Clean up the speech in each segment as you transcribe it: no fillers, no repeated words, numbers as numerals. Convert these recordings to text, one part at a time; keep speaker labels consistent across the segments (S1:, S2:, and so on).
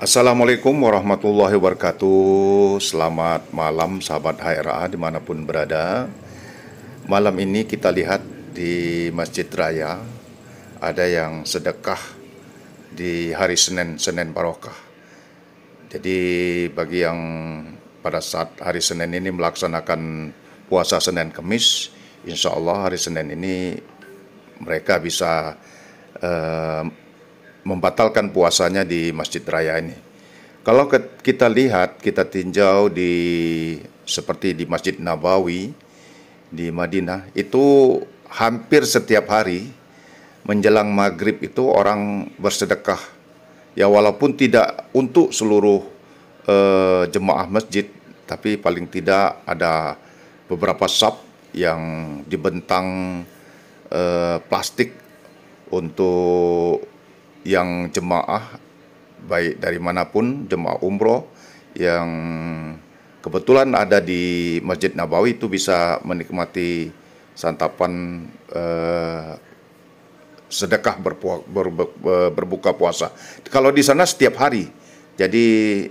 S1: Assalamualaikum warahmatullahi wabarakatuh. Selamat malam sahabat HRA dimanapun berada. Malam ini kita lihat di Masjid Raya ada yang sedekah di hari Senin, Senin Barokah. Jadi bagi yang pada saat hari Senin ini melaksanakan puasa Senin Kemis, insya Allah hari Senin ini mereka bisa eh, membatalkan puasanya di Masjid Raya ini. Kalau kita lihat, kita tinjau seperti di Masjid Nabawi di Madinah, itu hampir setiap hari menjelang maghrib itu orang bersedekah. Ya walaupun tidak untuk seluruh jemaah masjid, tapi paling tidak ada beberapa saf yang dibentang plastik untuk yang jemaah baik dari manapun, jemaah umroh yang kebetulan ada di Masjid Nabawi itu bisa menikmati santapan sedekah berbuka puasa. Kalau di sana setiap hari, jadi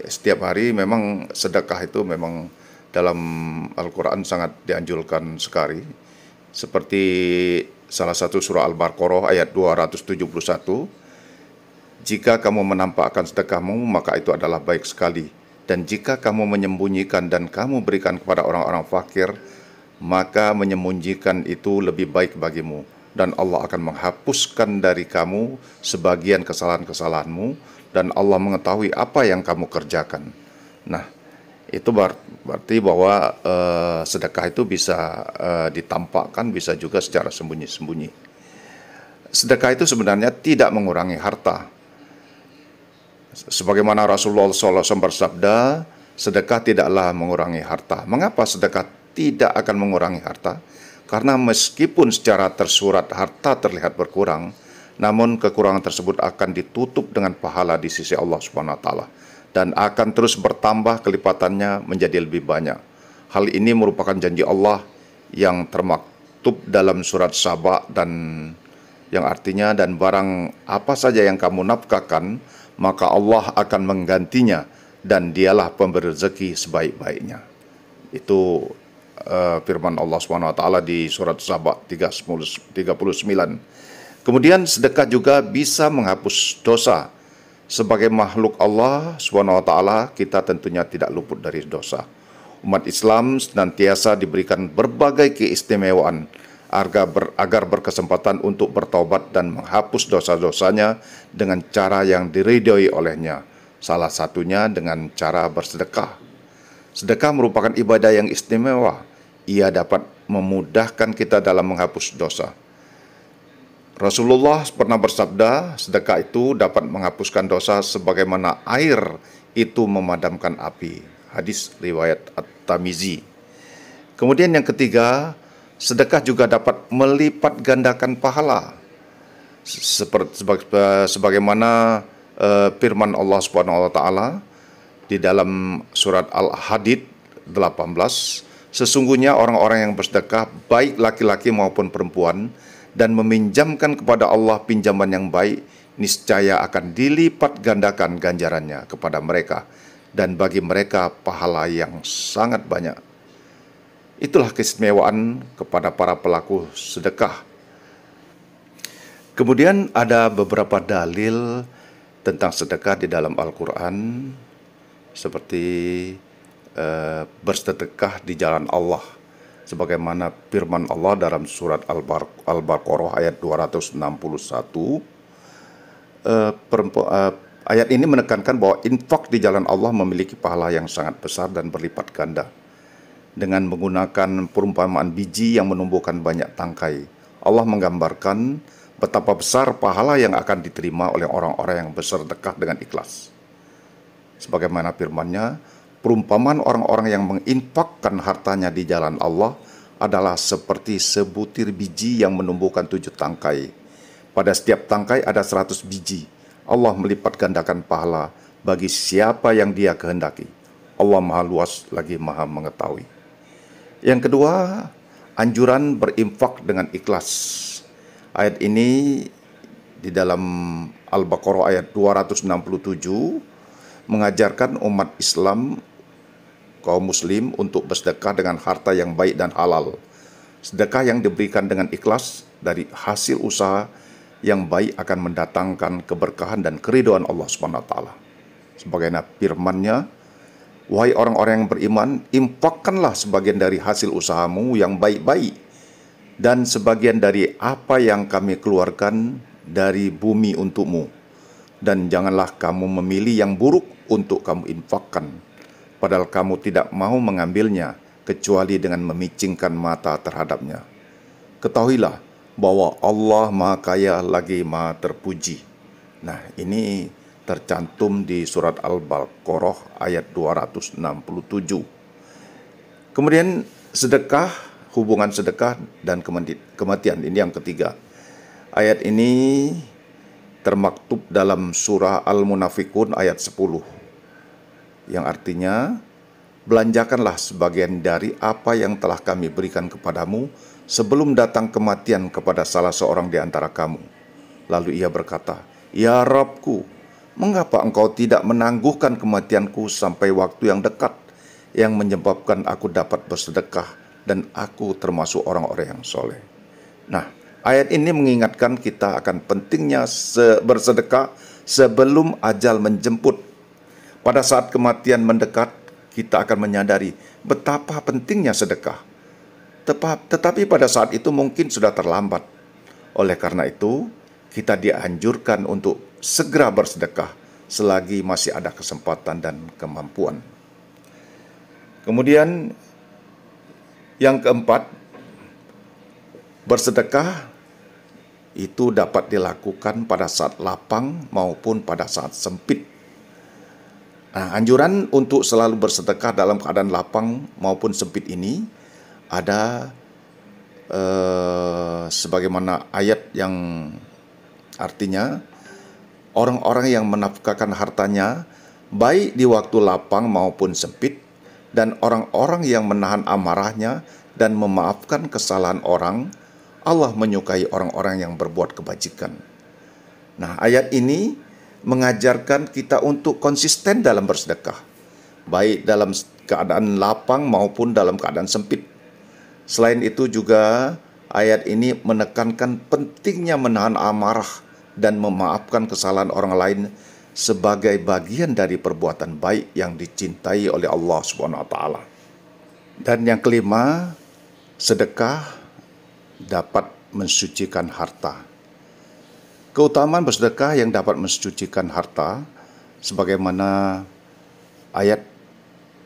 S1: setiap hari memang sedekah itu memang dalam Al-Quran sangat dianjurkan sekali. Seperti salah satu surah Al-Baqarah ayat 271. Jika kamu menampakkan sedekahmu, maka itu adalah baik sekali. Dan jika kamu menyembunyikan dan kamu berikan kepada orang-orang fakir, maka menyembunyikan itu lebih baik bagimu. Dan Allah akan menghapuskan dari kamu sebagian kesalahan-kesalahanmu, dan Allah mengetahui apa yang kamu kerjakan. Nah, itu berarti bahwa sedekah itu bisa ditampakkan, bisa juga secara sembunyi-sembunyi. Sedekah itu sebenarnya tidak mengurangi harta. Sebagaimana Rasulullah SAW bersabda, sedekah tidaklah mengurangi harta. Mengapa sedekah tidak akan mengurangi harta? Karena meskipun secara tersurat harta terlihat berkurang, namun kekurangan tersebut akan ditutup dengan pahala di sisi Allah Subhanahu wa taala dan akan terus bertambah kelipatannya menjadi lebih banyak. Hal ini merupakan janji Allah yang termaktub dalam surat Saba dan yang artinya dan barang apa saja yang kamu nafkahkan maka Allah akan menggantinya dan dialah pemberi rezeki sebaik-baiknya. Itu firman Allah SWT di surat Saba 39. Kemudian sedekah juga bisa menghapus dosa. Sebagai makhluk Allah SWT, kita tentunya tidak luput dari dosa. Umat Islam senantiasa diberikan berbagai keistimewaan agar berkesempatan untuk bertobat dan menghapus dosa-dosanya dengan cara yang diridhoi olehnya. Salah satunya dengan cara bersedekah. Sedekah merupakan ibadah yang istimewa. Ia dapat memudahkan kita dalam menghapus dosa. Rasulullah pernah bersabda, sedekah itu dapat menghapuskan dosa sebagaimana air itu memadamkan api. Hadis riwayat At-Tirmizi. Kemudian yang ketiga, sedekah juga dapat melipat gandakan pahala. Sebagaimana firman Allah Subhanahu wa taala di dalam surat Al-Hadid 18, sesungguhnya orang-orang yang bersedekah baik laki-laki maupun perempuan dan meminjamkan kepada Allah pinjaman yang baik, niscaya akan dilipat gandakan ganjarannya kepada mereka dan bagi mereka pahala yang sangat banyak. Itulah keistimewaan kepada para pelaku sedekah. Kemudian ada beberapa dalil tentang sedekah di dalam Al-Quran, seperti bersedekah di jalan Allah. Sebagaimana firman Allah dalam surat Al-Baqarah ayat 261. Ayat ini menekankan bahwa infak di jalan Allah memiliki pahala yang sangat besar dan berlipat ganda. Dengan menggunakan perumpamaan biji yang menumbuhkan banyak tangkai, Allah menggambarkan betapa besar pahala yang akan diterima oleh orang-orang yang bersedekah dengan ikhlas. Sebagaimana firman-Nya, perumpamaan orang-orang yang menginfakkan hartanya di jalan Allah adalah seperti sebutir biji yang menumbuhkan 7 tangkai. Pada setiap tangkai ada 100 biji. Allah melipat gandakan pahala bagi siapa yang Dia kehendaki. Allah Maha Luas lagi Maha Mengetahui. Yang kedua, anjuran berinfak dengan ikhlas. Ayat ini di dalam Al-Baqarah ayat 267 mengajarkan umat Islam, kaum muslim untuk bersedekah dengan harta yang baik dan halal. Sedekah yang diberikan dengan ikhlas dari hasil usaha yang baik akan mendatangkan keberkahan dan keridhaan Allah Subhanahu wa taala. Sebagaimana firman-Nya, wahai orang-orang yang beriman, infakkanlah sebagian dari hasil usahamu yang baik-baik dan sebagian dari apa yang kami keluarkan dari bumi untukmu. Dan janganlah kamu memilih yang buruk untuk kamu infakkan, padahal kamu tidak mau mengambilnya kecuali dengan memicingkan mata terhadapnya. Ketahuilah bahwa Allah Maha Kaya lagi Maha Terpuji. Nah, ini tercantum di surat Al-Baqarah ayat 267. Kemudian sedekah, hubungan sedekah dan kematian, ini yang ketiga. Ayat ini termaktub dalam surah Al-Munafikun ayat 10, yang artinya, belanjakanlah sebagian dari apa yang telah kami berikan kepadamu sebelum datang kematian kepada salah seorang di antara kamu. Lalu ia berkata, Ya Rabbku, mengapa engkau tidak menangguhkan kematianku sampai waktu yang dekat, yang menyebabkan aku dapat bersedekah dan aku termasuk orang-orang yang soleh. Nah, ayat ini mengingatkan kita akan pentingnya bersedekah sebelum ajal menjemput. Pada saat kematian mendekat, kita akan menyadari betapa pentingnya sedekah. Tetapi pada saat itu mungkin sudah terlambat. Oleh karena itu, kita dianjurkan untuk segera bersedekah selagi masih ada kesempatan dan kemampuan. Kemudian yang keempat, bersedekah itu dapat dilakukan pada saat lapang maupun pada saat sempit. Nah, anjuran untuk selalu bersedekah dalam keadaan lapang maupun sempit ini ada sebagaimana ayat yang artinya, orang-orang yang menafkahkan hartanya baik di waktu lapang maupun sempit, dan orang-orang yang menahan amarahnya dan memaafkan kesalahan orang, Allah menyukai orang-orang yang berbuat kebajikan. Nah, ayat ini mengajarkan kita untuk konsisten dalam bersedekah, baik dalam keadaan lapang maupun dalam keadaan sempit. Selain itu juga ayat ini menekankan pentingnya menahan amarah dan memaafkan kesalahan orang lain sebagai bagian dari perbuatan baik yang dicintai oleh Allah Subhanahu wa taala. Dan yang kelima, sedekah dapat mensucikan harta. Keutamaan bersedekah yang dapat mensucikan harta, sebagaimana ayat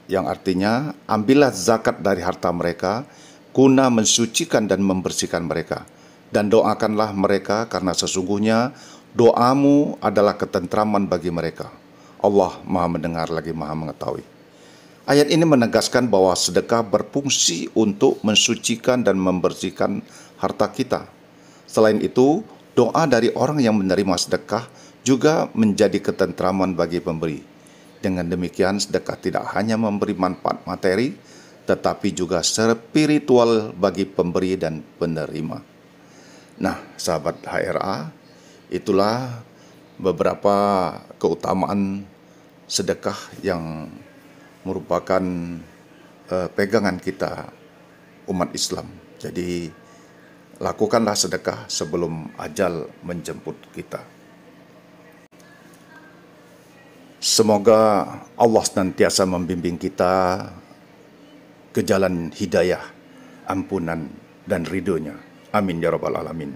S1: yang artinya, ambillah zakat dari harta mereka, guna mensucikan dan membersihkan mereka. Dan doakanlah mereka, karena sesungguhnya doamu adalah ketentraman bagi mereka. Allah Maha mendengar lagi Maha mengetahui. Ayat ini menegaskan bahwa sedekah berfungsi untuk mensucikan dan membersihkan harta kita. Selain itu, doa dari orang yang menerima sedekah juga menjadi ketentraman bagi pemberi. Dengan demikian, sedekah tidak hanya memberi manfaat materi, tetapi juga spiritual bagi pemberi dan penerima. Nah, sahabat HRA, itulah beberapa keutamaan sedekah yang merupakan pegangan kita umat Islam. Jadi, lakukanlah sedekah sebelum ajal menjemput kita. Semoga Allah senantiasa membimbing kita ke jalan hidayah, ampunan, dan ridhonya. Amin ya rabbal alamin.